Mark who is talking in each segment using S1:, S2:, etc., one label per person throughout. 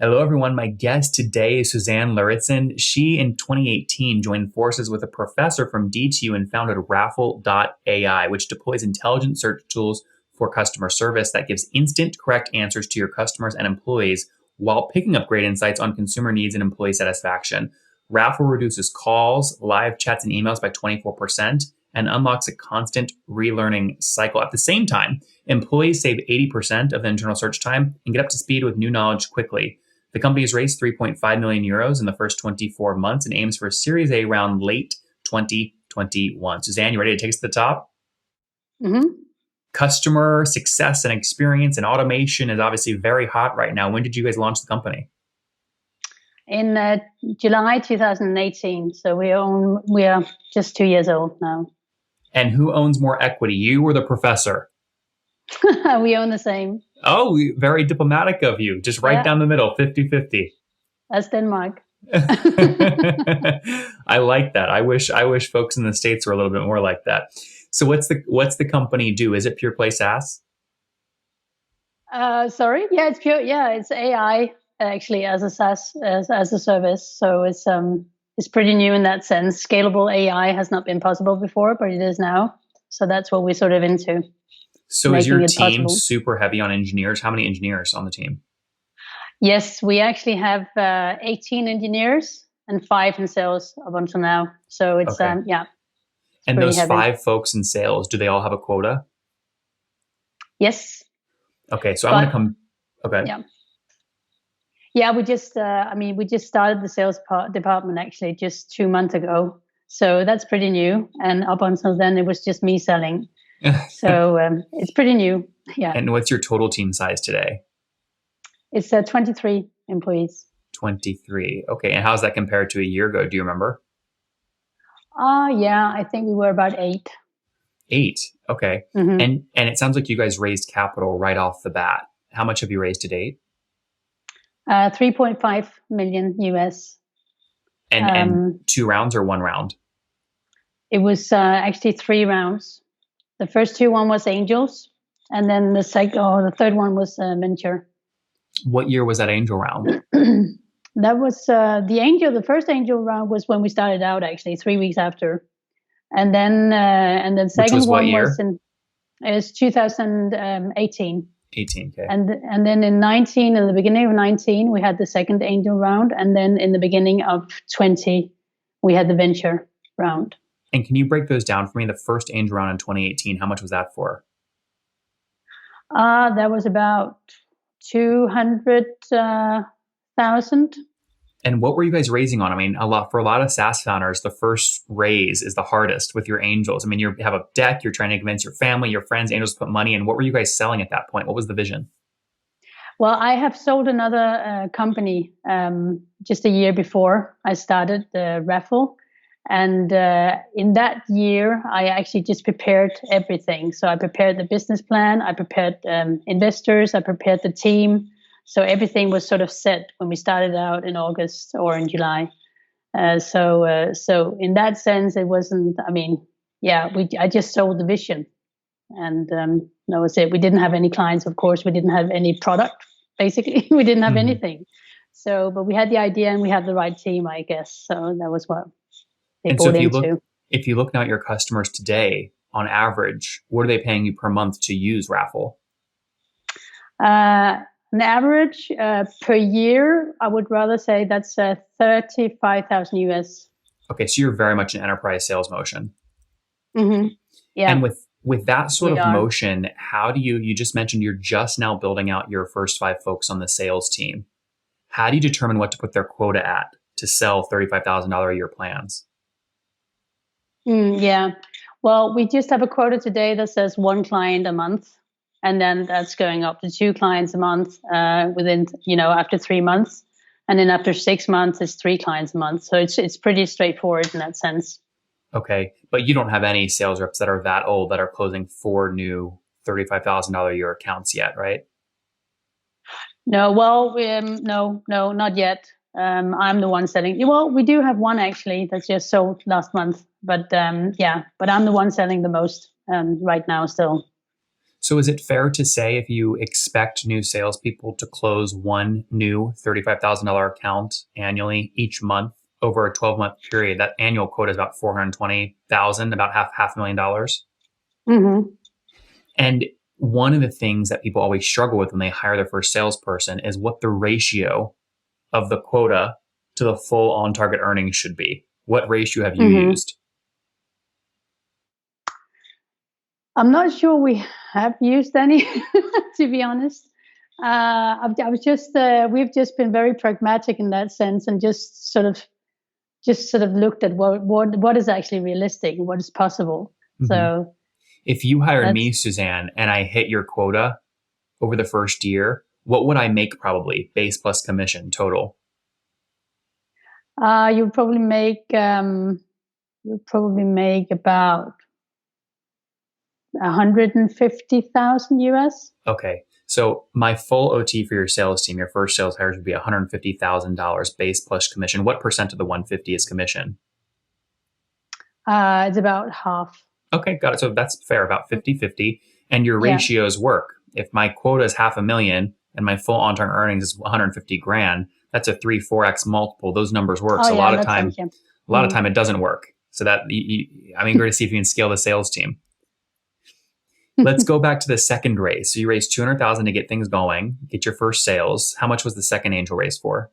S1: Hello, everyone. My guest today is Suzanne Lauritzen. She, in 2018, joined forces with a professor from DTU and founded Raffle.ai, which deploys intelligent search tools for customer service that gives instant, correct answers to your customers and employees while picking up great insights on consumer needs and employee satisfaction. Raffle reduces calls, live chats, and emails by 24% and unlocks a constant relearning cycle. At the same time, employees save 80% of the internal search time and get up to speed with new knowledge quickly. The company has raised 3.5 million euros in the first 24 months and aims for a Series A round late 2021. Suzanne, you ready to take us to the top?
S2: Mm-hmm.
S1: Customer success and experience and automation is obviously very hot right now. When did you guys launch the company?
S2: In July 2018. So we are just 2 years old now.
S1: And who owns more equity, you or the professor?
S2: We own the same.
S1: Oh, very diplomatic of you. Just right down the middle, 50-50.
S2: That's Denmark.
S1: I like that. I wish folks in the States were a little bit more like that. So what's the company do? Is it pure play SaaS?
S2: Sorry. Yeah, it's pure. Yeah, it's AI actually as a SaaS, as a service. So it's pretty new in that sense. Scalable AI has not been possible before, but it is now. So that's what we're sort of into.
S1: So is your team super heavy on engineers? How many engineers on the team?
S2: Yes, we actually have 18 engineers and 5 in sales up until now. So it's,
S1: okay.
S2: It's
S1: and those
S2: heavy.
S1: 5 folks in sales, do they all have a quota?
S2: Yes.
S1: Okay, so I want to come. Okay.
S2: Yeah. Yeah, we just started the sales department actually just 2 months ago. So that's pretty new. And up until then, it was just me selling. So it's pretty new. Yeah.
S1: And what's your total team size today?
S2: It's 23 employees.
S1: 23. Okay. And how's that compared to a year ago? Do you remember?
S2: Yeah, I think we were about 8.
S1: 8. Okay. Mm-hmm. And it sounds like you guys raised capital right off the bat. How much have you raised to date?
S2: 3.5 million US.
S1: And 2 rounds or 1 round?
S2: It was actually 3 rounds. The first 2 one was angels, and then the third one was venture.
S1: What year was that angel round?
S2: That was the first angel round was when we started out, actually 3 weeks after, and then second
S1: was
S2: one
S1: was
S2: it was 2018.
S1: 18, okay.
S2: And then in the beginning of 19, we had the second angel round, and then in the beginning of 20, we had the venture round.
S1: And can you break those down for me? The first angel round in 2018, how much was that for?
S2: That was about 200,000.
S1: And what were you guys raising on? I mean, for a lot of SaaS founders, the first raise is the hardest with your angels. I mean, you have a deck, you're trying to convince your family, your friends, angels to put money in. What were you guys selling at that point? What was the vision?
S2: Well, I have sold another company just a year before I started Raffle. And in that year, I actually just prepared everything. So I prepared the business plan, I prepared investors, I prepared the team. So everything was sort of set when we started out in August or in July. So in that sense, it wasn't. I mean, I just sold the vision, and that was it. We didn't have any clients, of course. We didn't have any product. Basically, we didn't have anything. So, but we had the idea and we had the right team, I guess. So that was what.
S1: And so if you look now at your customers today, on average, what are they paying you per month to use Raffle?
S2: An average per year, I would rather say that's 35,000 US.
S1: Okay, so you're very much an enterprise sales motion.
S2: Mm-hmm. Yeah.
S1: And with that sort of motion, how do you just mentioned you're just now building out your first 5 folks on the sales team. How do you determine what to put their quota at to sell $35,000 a year plans?
S2: Yeah. Well, we just have a quota today that says 1 client a month. And then that's going up to 2 clients a month within, after 3 months. And then after 6 months, it's 3 clients a month. So it's pretty straightforward in that sense.
S1: Okay. But you don't have any sales reps that are that old that are closing 4 new $35,000 a year accounts yet, right?
S2: No, well, no, not yet. I'm the one selling. Well, we do have one actually that just sold last month. But but I'm the one selling the most right now still.
S1: So is it fair to say if you expect new salespeople to close one new $35,000 account annually each month over a 12-month period, that annual quota is about 420,000, about half a million dollars?
S2: Mm-hmm.
S1: And one of the things that people always struggle with when they hire their first salesperson is what the ratio of the quota to the full on-target earnings should be. What ratio have you
S2: Mm-hmm.
S1: used?
S2: I'm not sure we have used any, to be honest. We've just been very pragmatic in that sense, and just sort of looked at what is actually realistic, what is possible.
S1: Mm-hmm.
S2: So
S1: if you hired me, Suzanne, and I hit your quota over the first year, what would I make probably base plus commission total?
S2: You'd probably make about 150,000 US.
S1: Okay. So my full OT for your sales team, your first sales hires would be $150,000 base plus commission. What percent of the 150 is commission?
S2: It's about half.
S1: Okay, got it. So that's fair, about 50-50. And your ratios work. If my quota is $500,000 and my full on-target earnings is 150 grand, that's a 3-4x multiple. Those numbers work. So a lot of time it doesn't work. So that I'm eager to see if you can scale the sales team. Let's go back to the second raise. So you raised 200,000 to get things going, get your first sales. How much was the second angel raise for?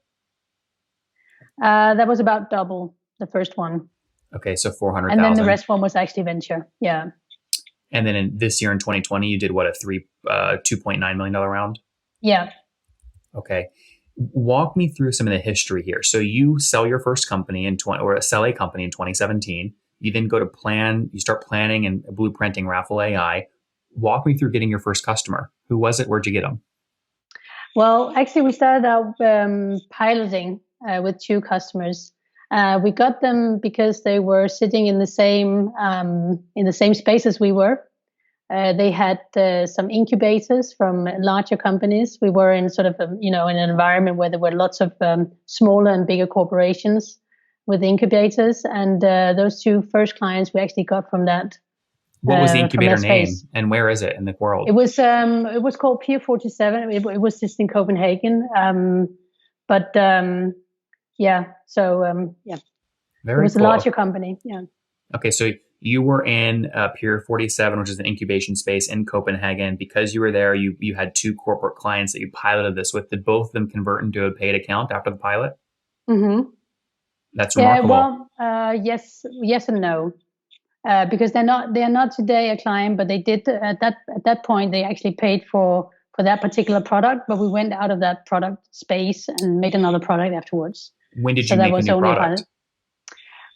S2: That was about double the first one.
S1: Okay, so 400,000.
S2: And then the rest one was actually venture. Yeah.
S1: And then this year in 2020, you did what, a $2.9 million round?
S2: Yeah.
S1: Okay. Walk me through some of the history here. So you sell your first company sell a company in 2017. You then go to you start planning and blueprinting Raffle.ai. Walk me through getting your first customer. Who was it? Where'd you get them?
S2: Well, actually, we started out piloting with 2 customers. We got them because they were sitting in the same space as we were. They had some incubators from larger companies. We were in sort of in an environment where there were lots of smaller and bigger corporations with incubators, and those 2 first clients we actually got from that.
S1: What was the incubator name, and where is it in the world?
S2: It was called Pier 47. It was just in Copenhagen. Very it was cool. A larger company. Yeah.
S1: Okay, so you were in Pier 47, which is an incubation space in Copenhagen. Because you were there, you had 2 corporate clients that you piloted this with. Did both of them convert into a paid account after the pilot?
S2: Mm-hmm.
S1: That's remarkable.
S2: Yes and no. Because they are not today a client, but they did at that point they actually paid for that particular product, but we went out of that product space and made another product afterwards.
S1: When did you make a new product?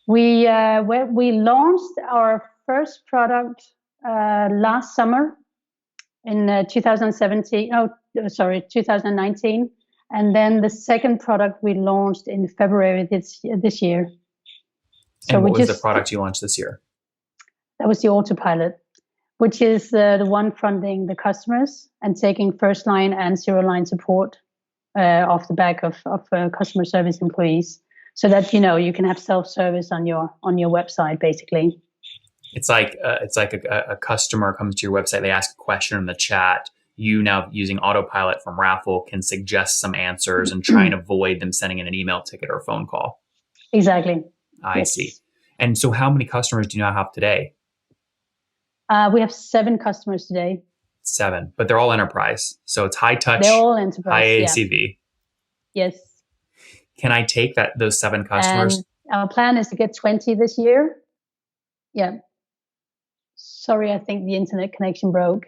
S2: We launched our first product last summer in 2019, and then the second product we launched in February this year.
S1: So what was the product you launched this year?
S2: That was the autopilot, which is the one fronting the customers and taking first line and zero line support off the back of customer service employees, so that you can have self-service on your website. Basically,
S1: it's like a customer comes to your website, they ask a question in the chat. You now, using autopilot from Raffle, can suggest some answers and try and avoid them sending in an email ticket or a phone call.
S2: Exactly.
S1: I see. And so, how many customers do you now have today?
S2: We have 7 customers today.
S1: 7, but they're all enterprise. So it's high touch.
S2: They're all enterprise.
S1: High ACV.
S2: Yeah. Yes.
S1: Can I take those 7 customers?
S2: And our plan is to get 20 this year. Yeah. Sorry, I think the internet connection broke.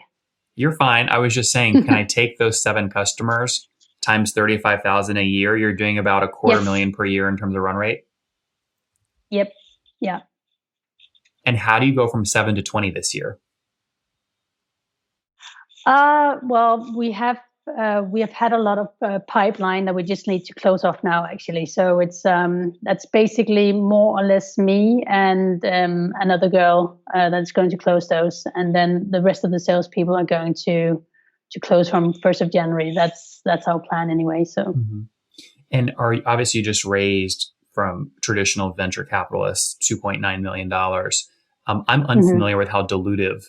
S1: You're fine. I was just saying, can I take those 7 customers times 35,000 a year? You're doing about $250,000 per year in terms of run rate.
S2: Yep. Yeah.
S1: And how do you go from 7 to 20 this year?
S2: Well, we have had a lot of pipeline that we just need to close off now, actually. So it's that's basically more or less me and another girl that's going to close those, and then the rest of the salespeople are going to close from 1st of January. That's our plan anyway. So,
S1: and obviously you just raised from traditional venture capitalists $2.9 million. I'm unfamiliar with how dilutive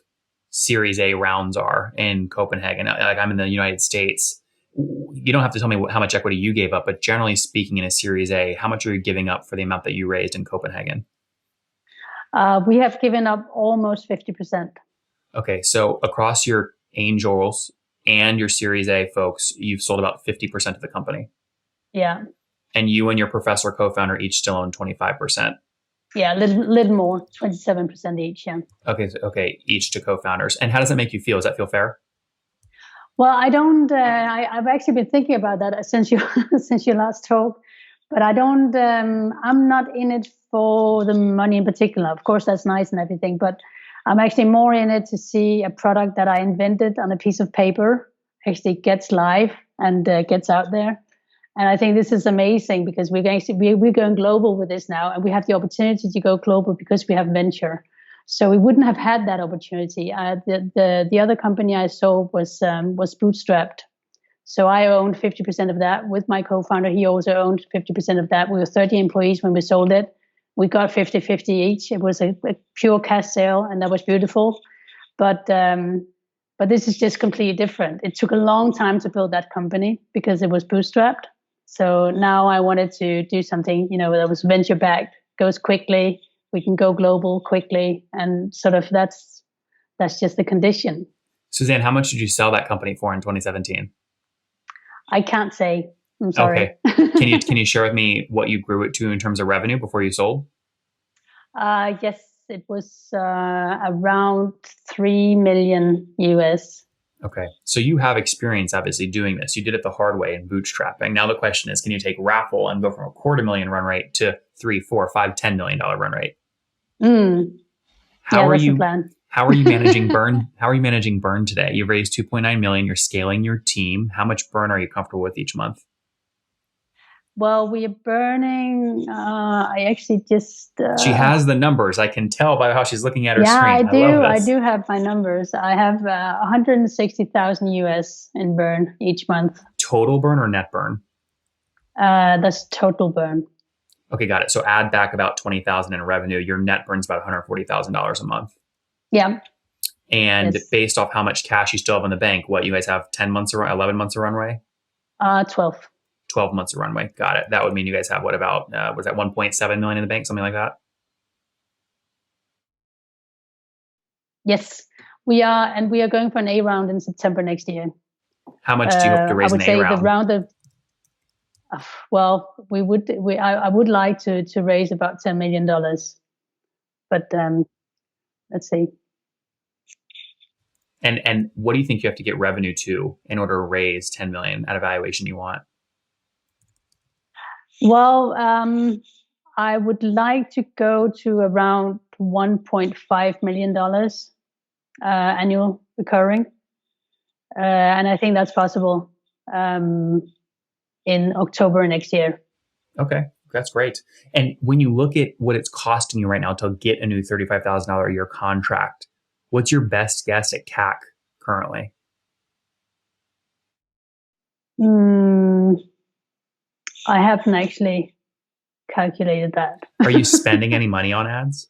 S1: Series A rounds are in Copenhagen. Like I'm in the United States. You don't have to tell me how much equity you gave up, but generally speaking, in a Series A, how much are you giving up for the amount that you raised in Copenhagen?
S2: We have given up almost 50%.
S1: Okay, so across your angels and your Series A folks, you've sold about 50% of the company.
S2: Yeah.
S1: And you and your professor co-founder each still own 25%.
S2: Yeah, a little more, 27% each. Yeah.
S1: Okay, each to co-founders. And how does that make you feel? Does that feel fair?
S2: Well, I don't. I've actually been thinking about that since you since you last talked, but I don't. I'm not in it for the money in particular. Of course, that's nice and everything, but I'm actually more in it to see a product that I invented on a piece of paper actually gets live and gets out there. And I think this is amazing because we're going global with this now, and we have the opportunity to go global because we have venture. So we wouldn't have had that opportunity. The other company I sold was bootstrapped. So I owned 50% of that with my co-founder. He also owned 50% of that. We were 30 employees when we sold it. We got 50-50 each. It was a pure cash sale, and that was beautiful. But this is just completely different. It took a long time to build that company because it was bootstrapped. So now I wanted to do something, that was venture backed, goes quickly. We can go global quickly, and sort of that's just the condition.
S1: Suzanne, how much did you sell that company for in 2017?
S2: I can't say. I'm sorry.
S1: Okay. Can you share with me what you grew it to in terms of revenue before you sold?
S2: Yes, it was around 3 million US.
S1: Okay. So you have experience, obviously, doing this. You did it the hard way in bootstrapping. Now the question is, can you take Raffle and go from $250,000 run rate to $3, $4, $5, $10 million run rate?
S2: That's the plan.
S1: How are you managing burn? How are you managing burn today? You've raised 2.9 million. You're scaling your team. How much burn are you comfortable with each month?
S2: Well, we are burning. I actually just.
S1: She has the numbers. I can tell by how she's looking at her screen.
S2: I do.
S1: Love
S2: I
S1: this.
S2: do have my numbers. I have 160,000 US in burn each month.
S1: Total burn or net burn?
S2: That's total burn.
S1: Okay, got it. So add back about 20,000 in revenue. Your net burns about $140,000 a month.
S2: Yeah.
S1: And based off how much cash you still have in the bank, what you guys have 10 months or 11 months of runway?
S2: 12.
S1: 12 months of runway. Got it. That would mean you guys have what about, was that 1.7 million in the bank, something like that?
S2: Yes, we are. And we are going for an A round in September next year.
S1: How much do you hope to raise in the A round?
S2: I would say the round of, I would like to raise about $10 million, but let's see.
S1: And what do you think you have to get revenue to in order to raise 10 million at a valuation you want?
S2: Well, I would like to go to around $1.5 million annual recurring. And I think that's possible in October next year.
S1: Okay, that's great. And when you look at what it's costing you right now to get a new $35,000 a year contract, what's your best guess at CAC currently?
S2: I haven't actually calculated that.
S1: Are you spending any money on ads?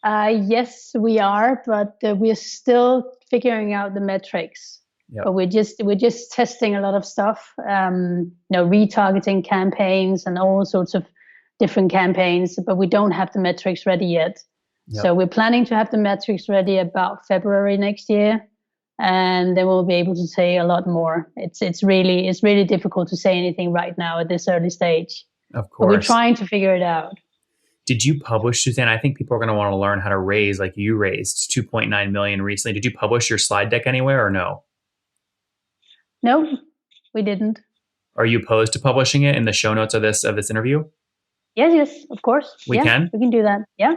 S2: Yes, we are, but we're still figuring out the metrics. Yep. But we're just testing a lot of stuff, retargeting campaigns and all sorts of different campaigns, but we don't have the metrics ready yet. Yep. So we're planning to have the metrics ready about February next year, and then we'll be able to say a lot more. It's really difficult to say anything right now at this early stage.
S1: Of course.
S2: But we're trying to figure it out.
S1: Did you publish, Suzanne? I think people are going to want to learn how to raise like you raised 2.9 million recently. Did you publish your slide deck anywhere or no?
S2: No, we didn't.
S1: Are you opposed to publishing it in the show notes of this interview?
S2: Yes, of course.
S1: We can
S2: do that. Yeah.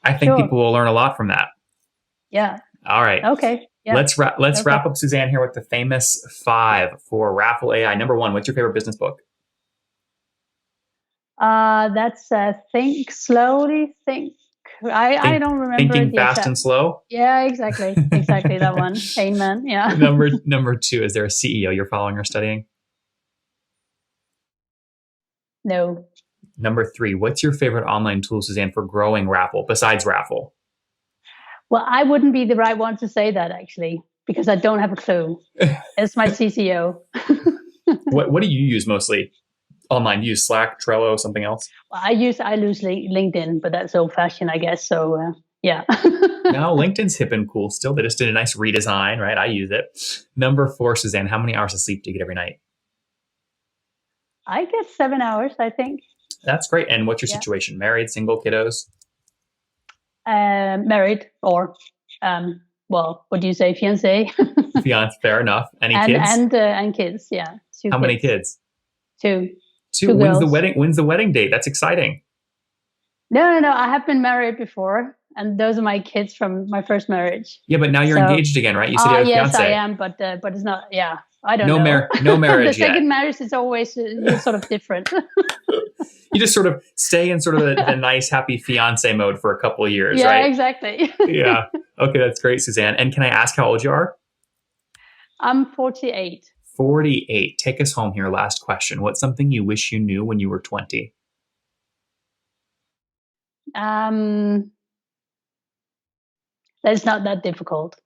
S1: I think people will learn a lot from that.
S2: Yeah.
S1: All right.
S2: Okay. Yeah.
S1: Let's wrap up, Suzanne, here with the famous 5 for Raffle.ai. Number 1, what's your favorite business book?
S2: That's Think Slowly, I don't remember.
S1: Thinking Fast and Slow?
S2: Yeah, exactly that one. Amen. Yeah.
S1: Number 2, is there a CEO you're following or studying?
S2: No.
S1: Number 3, what's your favorite online tool, Suzanne, for growing Raffle besides Raffle?
S2: Well, I wouldn't be the right one to say that actually, because I don't have a clue. It's my CCO.
S1: What do you use mostly online? Do you use Slack, Trello, something else?
S2: Well, I use LinkedIn, but that's old fashioned, I guess. So yeah.
S1: No, LinkedIn's hip and cool still. They just did a nice redesign, right? I use it. Number 4, Suzanne, how many hours of sleep do you get every night?
S2: I get 7 hours, I think.
S1: That's great. And what's your situation? Married, single, kiddos?
S2: Married or, well, what do you say, fiancé?
S1: Fiance, fair enough. Any
S2: and,
S1: kids?
S2: And kids, yeah.
S1: How many kids?
S2: Two.
S1: Two. When's the wedding date? That's exciting.
S2: No. I have been married before, and those are my kids from my first marriage.
S1: Yeah, but now you're engaged again, right? You said you have a
S2: yes,
S1: fiance.
S2: I am, but it's not. Yeah, I don't know.
S1: No marriage
S2: The
S1: yet.
S2: second marriage is always sort of different.
S1: You just sort of stay in sort of the nice, happy fiance mode for a couple of years, right?
S2: Yeah, exactly.
S1: Yeah. Okay, that's great, Suzanne. And can I ask how old you are?
S2: I'm 48.
S1: 48. Take us home here. Last question. What's something you wish you knew when you were 20?
S2: That's not that difficult.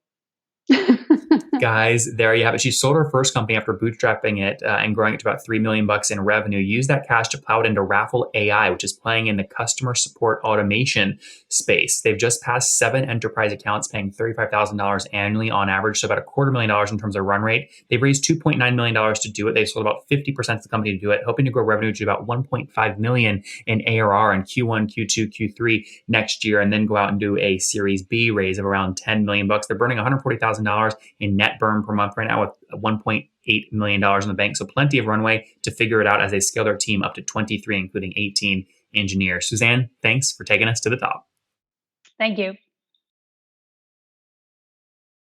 S1: Guys, there you have it. She sold her first company after bootstrapping it and growing it to about $3 million in revenue. Use that cash to plow it into Raffle.ai, which is playing in the customer support automation space. They've just passed 7 enterprise accounts paying $35,000 annually on average, so about $250,000 in terms of run rate. They've raised $2.9 million to do it. They've sold about 50% of the company to do it, hoping to grow revenue to about $1.5 million in ARR in Q1, Q2, Q3 next year, and then go out and do a Series B raise of around $10 million. They're burning $140,000 in net burn per month right now with $1.8 million in the bank. So plenty of runway to figure it out as they scale their team up to 23, including 18 engineers. Suzanne, thanks for taking us to the top.
S2: Thank you.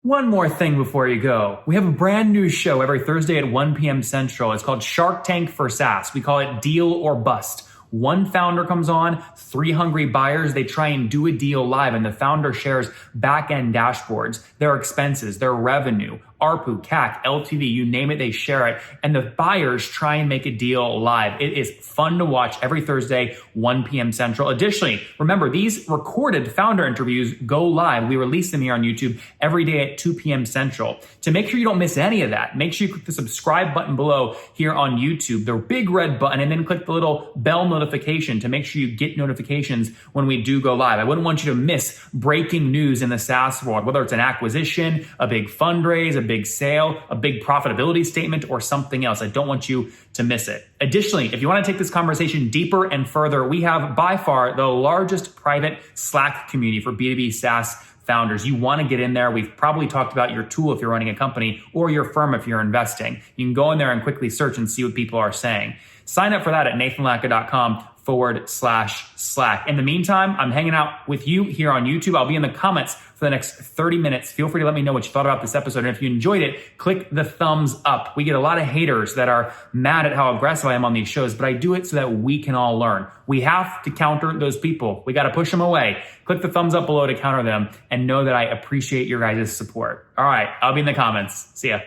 S1: One more thing before you go. We have a brand new show every Thursday at 1 p.m. Central. It's called Shark Tank for SaaS. We call it Deal or Bust. One founder comes on, 3 hungry buyers, they try and do a deal live, and the founder shares back-end dashboards, their expenses, their revenue, ARPU, CAC, LTV, you name it, they share it. And the buyers try and make a deal live. It is fun to watch every Thursday, 1 p.m. Central. Additionally, remember, these recorded founder interviews go live. We release them here on YouTube every day at 2 p.m. Central. To make sure you don't miss any of that, make sure you click the subscribe button below here on YouTube, the big red button, and then click the little bell notification to make sure you get notifications when we do go live. I wouldn't want you to miss breaking news in the SaaS world, whether it's an acquisition, a big fundraise, a big sale, a big profitability statement, or something else. I don't want you to miss it. Additionally, if you want to take this conversation deeper and further, we have by far the largest private Slack community for B2B SaaS founders. You want to get in there. We've probably talked about your tool if you're running a company or your firm if you're investing. You can go in there and quickly search and see what people are saying. Sign up for that at nathanlatka.com/Slack. In the meantime, I'm hanging out with you here on YouTube. I'll be in the comments for the next 30 minutes. Feel free to let me know what you thought about this episode. And if you enjoyed it, click the thumbs up. We get a lot of haters that are mad at how aggressive I am on these shows, but I do it so that we can all learn. We have to counter those people. We got to push them away. Click the thumbs up below to counter them and know that I appreciate your guys' support. All right, I'll be in the comments. See ya.